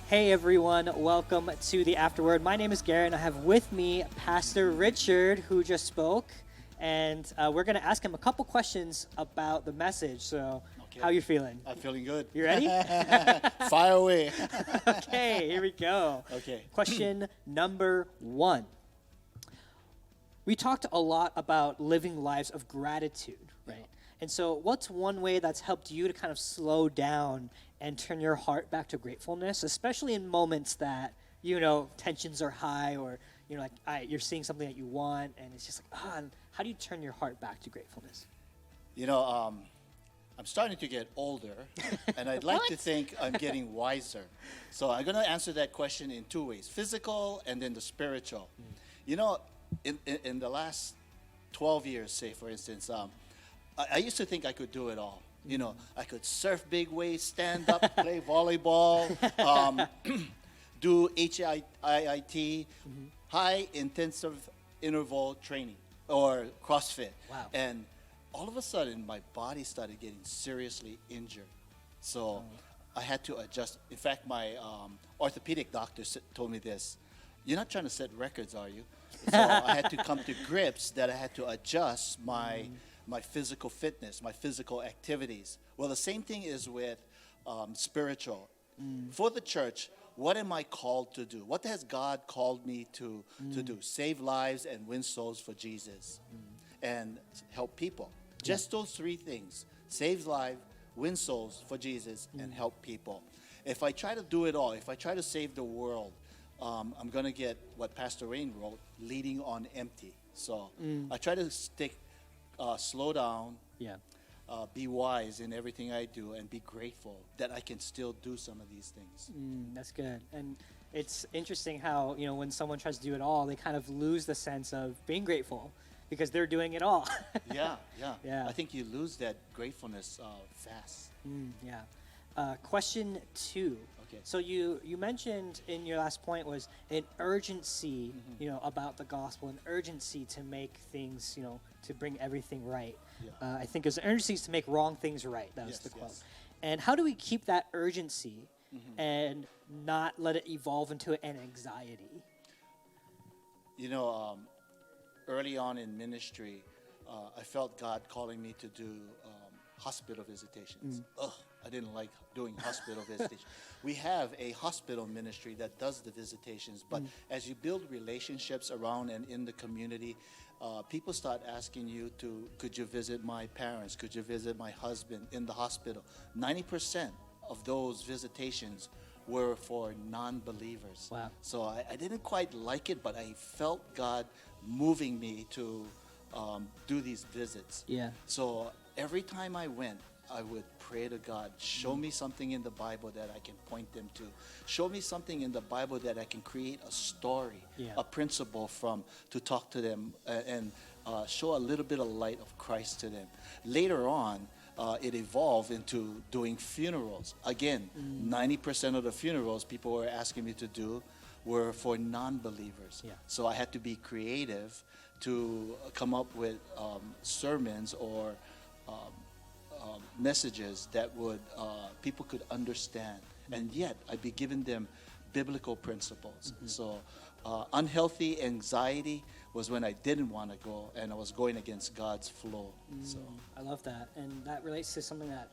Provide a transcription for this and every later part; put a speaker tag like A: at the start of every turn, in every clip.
A: Hey everyone, welcome to the Afterword. My name is Garrett, and I have with me Pastor Richard, who just spoke, and we're going to ask him a couple questions about the message. So, how you feeling?
B: I'm feeling good.
A: You ready?
B: Fire away.
A: Okay, here we go.
B: Okay.
A: Question number one. We talked a lot about living lives of gratitude, right? And so, what's one way that's helped you to kind of slow down and turn your heart back to gratefulness, especially in moments that, tensions are high, or, you're seeing something that you want, and it's just like, how do you turn your heart back to gratefulness?
B: I'm starting to get older, and I'd like to think I'm getting wiser. So I'm going to answer that question in two ways, physical and then the spiritual. In the last 12 years, say, for instance, I used to think I could do it all. I could surf big waves, stand up, play volleyball, do HIIT, high intensive interval training, or CrossFit.
A: Wow.
B: And all of a sudden, my body started getting seriously injured. So I had to adjust. In fact, my orthopedic doctor told me this: "You're not trying to set records, are you?" So I had to come to grips that I had to adjust my physical fitness, my physical activities. Well, the same thing is with spiritual. For the church, what am I called to do? What has God called me to do? Save lives and win souls for Jesus and help people. Just those three things: save lives, win souls for Jesus, and help people. If I try to do it all, if I try to save the world, I'm going to get what Pastor Wayne wrote, leading on empty. So I try to slow down, be wise in everything I do, and be grateful that I can still do some of these things.
A: That's good. And it's interesting how, when someone tries to do it all, they kind of lose the sense of being grateful because they're doing it all.
B: Yeah.
A: Yeah.
B: I think you lose that gratefulness fast.
A: Question two.
B: Okay.
A: So you mentioned in your last point was an urgency, about the gospel, an urgency to make things, to bring everything right.
B: Yeah.
A: I think it was an urgency to make wrong things right. That was
B: Yes,
A: the quote.
B: yes.
A: And how do we keep that urgency and not let it evolve into an anxiety?
B: Early on in ministry, I felt God calling me to do hospital visitations. I didn't like doing hospital visitations. We have a hospital ministry that does the visitations, but as you build relationships around and in the community, people start asking you could you visit my parents? Could you visit my husband in the hospital? 90% of those visitations were for non-believers.
A: Wow.
B: So I didn't quite like it, but I felt God moving me to do these visits.
A: Yeah.
B: So every time I went, I would pray to God, show me something in the Bible that I can point them to. Show me something in the Bible that I can create a story, a principle from, to talk to them and show a little bit of light of Christ to them. Later on, it evolved into doing funerals. Again, 90% of the funerals people were asking me to do were for non-believers.
A: Yeah.
B: So I had to be creative to come up with sermons or messages that would people could understand, and yet I'd be giving them biblical principles. So unhealthy anxiety was when I didn't want to go, and I was going against God's flow. So
A: I love that, and that relates to something that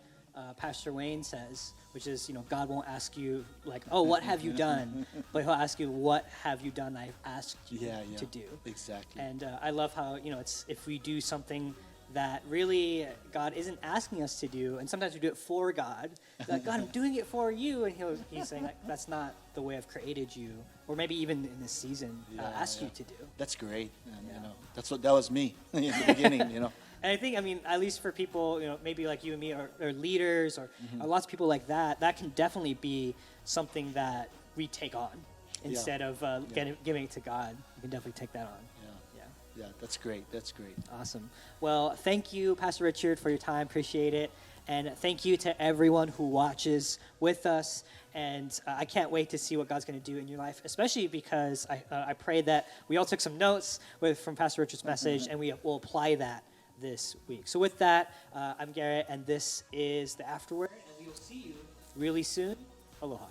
A: Pastor Wayne says, which is, God won't ask you like, "Oh, what have you done?" but He'll ask you, "What have you done? I've asked you to do."
B: Exactly.
A: And I love how it's if we do something that really God isn't asking us to do, and sometimes we do it for God. Like, God, I'm doing it for you, and He's saying like, that's not the way I've created you, or maybe even in this season asked you to do.
B: That's great. And, that was me in the beginning.
A: And I think, at least for people, maybe like you and me, or leaders, or lots of people like that, that can definitely be something that we take on instead of giving it to God. You can definitely take that on.
B: Yeah, that's great. That's great.
A: Awesome. Well, thank you, Pastor Richard, for your time. Appreciate it. And thank you to everyone who watches with us. And I can't wait to see what God's going to do in your life, especially because I pray that we all took some notes from Pastor Richard's message, and we will apply that this week. So with that, I'm Garrett, and this is The Afterword, and we will see you really soon. Aloha.